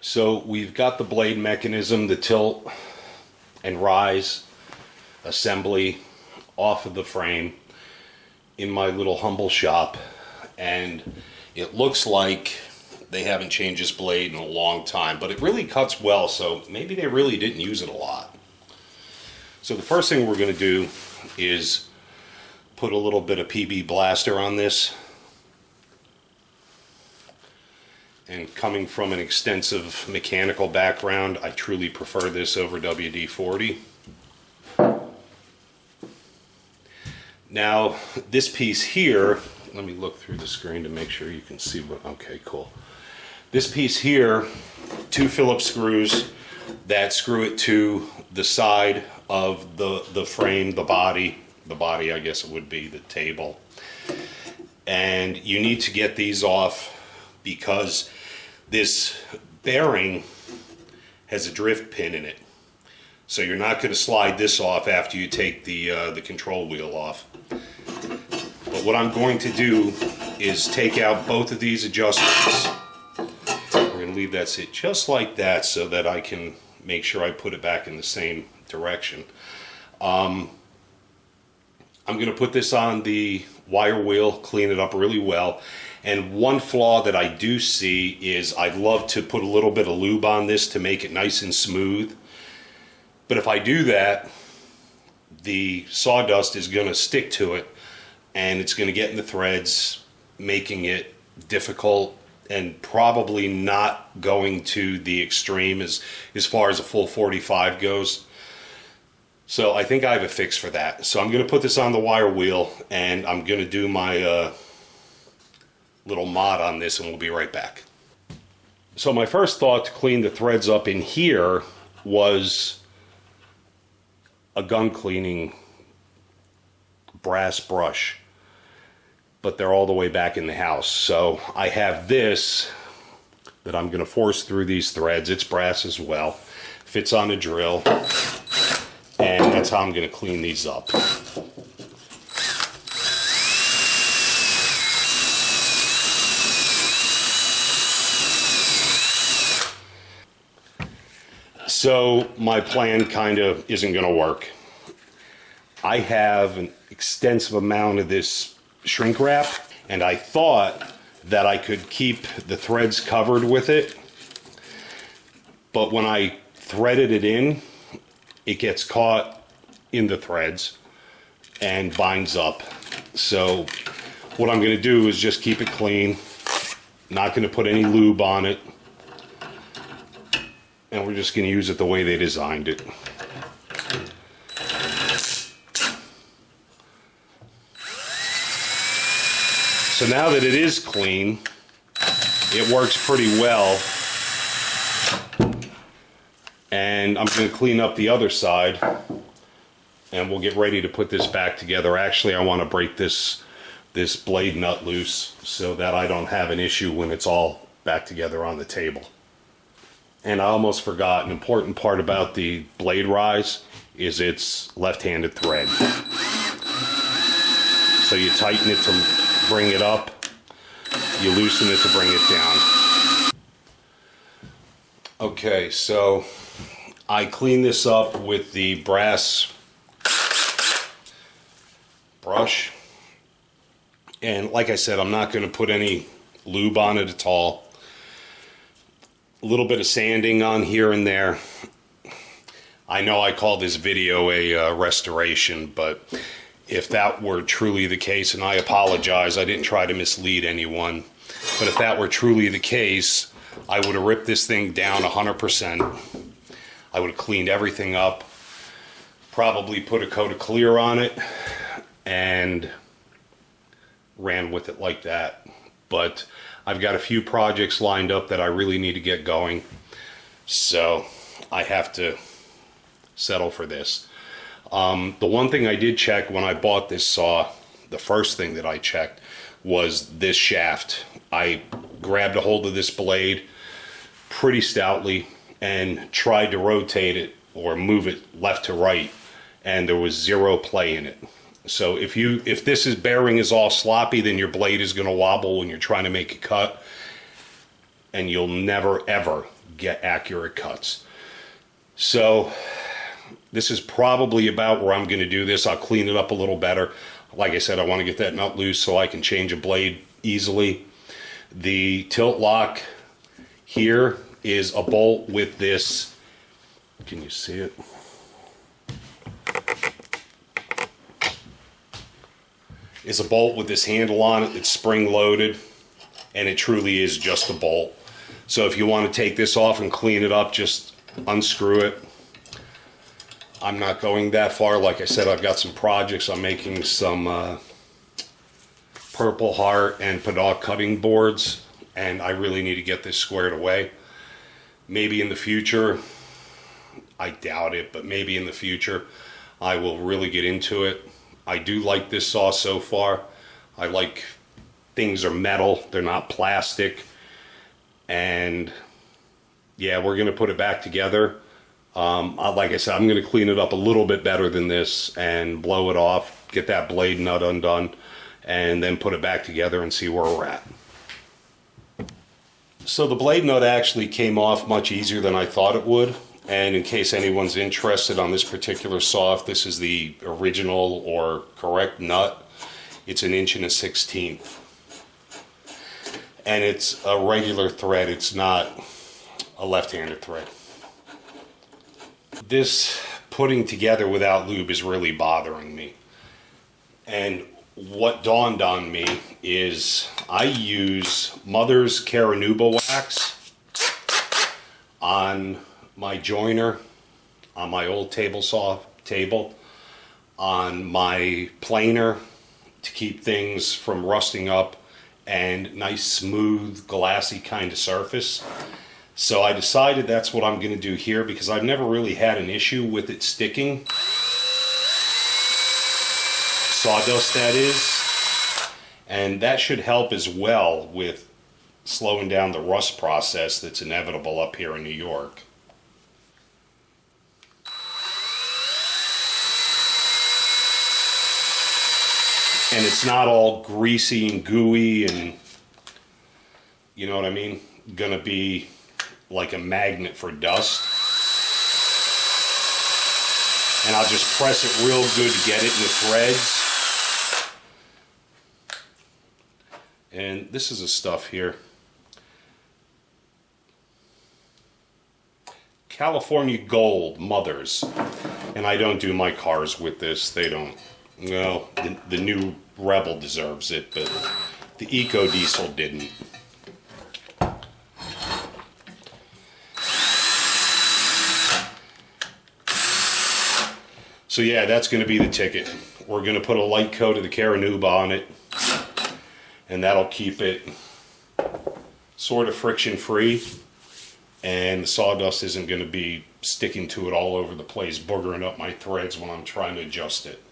So we've got the blade mechanism, the tilt and rise assembly off of the frame in my little humble shop, and it looks like they haven't changed this blade in a long time, but it really cuts well, so maybe they really didn't use it a lot. So the first thing we're going to do is put a little bit of PB Blaster on this. And coming from an extensive mechanical background, I truly prefer this over WD-40. Now, this piece here, let me look through the screen to make sure you can see what, okay, cool. This piece here, 2 Phillips screws that screw it to the side of the frame, the body I guess it would be, the table. And you need to get these off because this bearing has a drift pin in it. So you're not going to slide this off after you take the control wheel off. But what I'm going to do is take out both of these adjustments. We're going to leave that sit just like that so that I can make sure I put it back in the same direction. I'm going to put this on the wire wheel, clean it up really well. And one flaw that I do see is I'd love to put a little bit of lube on this to make it nice and smooth. But if I do that, the sawdust is going to stick to it and it's going to get in the threads, making it difficult and probably not going to the extreme as far as a full 45 goes. So I think I have a fix for that. So I'm going to put this on the wire wheel and I'm going to do my little mod on this, and we'll be right back. So my first thought to clean the threads up in here was a gun cleaning brass brush, but they're all the way back in the house. So I have this that I'm going to force through these threads. It's brass as well, fits on a drill, and that's how I'm going to clean these up. So my plan kind of isn't going to work. I have an extensive amount of this shrink wrap, and I thought that I could keep the threads covered with it, but when I threaded it in, it gets caught in the threads and binds up. So what I'm going to do is just keep it clean, not going to put any lube on it, and we're just going to use it the way they designed it. So now that it is clean, it works pretty well. And I'm going to clean up the other side and we'll get ready to put this back together. Actually, I want to break this blade nut loose so that I don't have an issue when it's all back together on the table. And I almost forgot, an important part about the blade rise is its left-handed thread. So you tighten it to bring it up, you loosen it to bring it down. Okay, so I clean this up with the brass brush. And like I said, I'm not going to put any lube on it at all. A little bit of sanding on here and there. I know I call this video a restoration, but if that were truly the case, and I apologize, I didn't try to mislead anyone, but if that were truly the case, I would have ripped this thing down 100%. I would have cleaned everything up, probably put a coat of clear on it, and ran with it like that. But I've got a few projects lined up that I really need to get going, so I have to settle for this. The one thing I did check when I bought this saw, the first thing that I checked was this shaft. I grabbed a hold of this blade pretty stoutly and tried to rotate it or move it left to right, and there was zero play in it. So if this bearing is all sloppy, then your blade is going to wobble when you're trying to make a cut, and you'll never ever get accurate cuts. So this is probably about where I'm going to do this. I'll clean it up a little better. Like I said, I want to get that nut loose so I can change a blade easily. The tilt lock here is a bolt with this, can you see it? Is a bolt with this handle on it. It's spring loaded, and it truly is just a bolt. So if you want to take this off and clean it up, just unscrew it. I'm not going that far. Like I said, I've got some projects. I'm making some Purple Heart and Paddock cutting boards, and I really need to get this squared away. Maybe in the future, I doubt it, but maybe in the future I will really get into it. I do like this saw so far. I like things are metal, they're not plastic. And yeah, we're gonna put it back together. Like I said, I'm gonna clean it up a little bit better than this and blow it off, get that blade nut undone, and then put it back together and see where we're at. So the blade nut actually came off much easier than I thought it would. And in case anyone's interested on this particular saw, if this is the original or correct nut, it's 1 1/16. And it's a regular thread, it's not a left-handed thread. This putting together without lube is really bothering me. And what dawned on me is I use Mother's Renewal wax on my joiner, on my old table saw table, on my planer to keep things from rusting up, and nice smooth glassy kind of surface. So I decided that's what I'm going to do here because I've never really had an issue with it sticking. Sawdust, that is. And that should help as well with slowing down the rust process that's inevitable up here in New York. And it's not all greasy and gooey and, you know what I mean, gonna be like a magnet for dust. And I'll just press it real good to get it in the threads. And this is the stuff here. California Gold, Mother's. And I don't do my cars with this. They don't. Well, the new Rebel deserves it, but the Eco Diesel didn't. So yeah, that's going to be the ticket. We're going to put a light coat of the Renewal on it, and that'll keep it sort of friction free, and the sawdust isn't going to be sticking to it all over the place, boogering up my threads when I'm trying to adjust it.